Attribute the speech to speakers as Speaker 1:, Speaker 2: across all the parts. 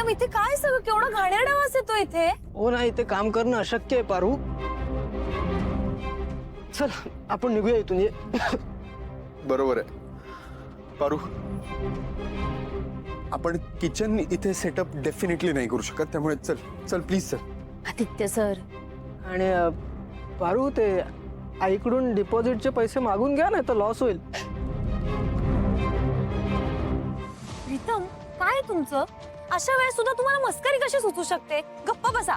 Speaker 1: प्रीतम इथे काय सगळं केवढा घाणेरडा वास येतो इथे.
Speaker 2: हो ना, इथे काम करणं अशक्य आहे पारू. चल आपण निघूया इथून. ये.
Speaker 3: बरोबर आहे पारू. आपण किचन इथे सेटअप डेफिनेटली नाही करू शकत, त्यामुळे चल चल प्लीज चल.
Speaker 1: आदित्य सर,
Speaker 2: आणि पारू ते आईकडून डिपॉझिटचे पैसे मागून घ्या, नाही तर लॉस होईल.
Speaker 1: प्रीतम काय तुमचं? अशा वेळेस सुद्धा तुम्हाला मस्करी कशी सुचू शकते? गप्प बसा.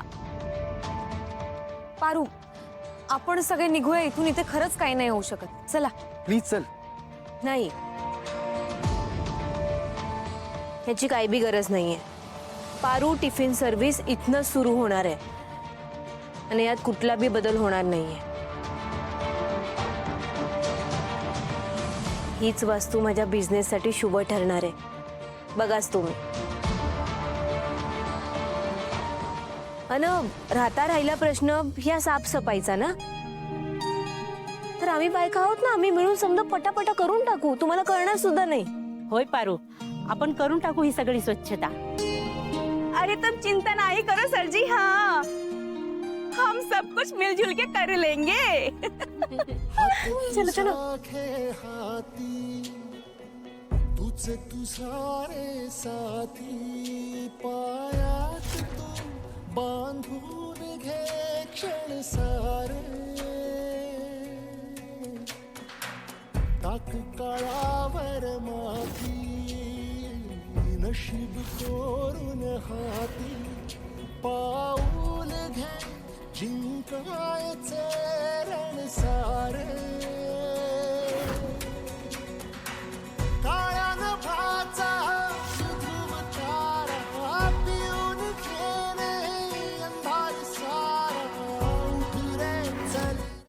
Speaker 1: पारू, आपण सगळे निघूया इथून. इथे खरंच काही नाही होऊ शकत. चला.
Speaker 3: प्लीज चल.
Speaker 1: नाही, ह्याची काही बी गरज नाहीये. पारू टिफिन सर्व्हिस इथनच सुरू होणार आहे आणि यात कुठला बी बदल होणार नाहीये. हीच वास्तू माझ्या बिझनेससाठी शुभ ठरणार आहे. बघाच तुम्ही. अन राहता राहिला प्रश्न ह्या साफसफाईचा ना, तर आम्ही बायका आहोत ना, आम्ही मिळून समजा पटापटा करून टाकू. तुम्हाला कळणार सुद्धा नाही.
Speaker 4: होय पारू, आपण करून टाकू ही सगळी स्वच्छता.
Speaker 1: अरे तुम चिंता नहीं करो सर जी. हाँ, हम सब कुछ मिलजुल के कर लेंगे. चलो चलो.
Speaker 5: तुझे तू सारे साथी पायात तू बांधून घे क्षण सारे. टाक काळावर माती नशीब कोरून हाती. पाऊल घे जिंकायचे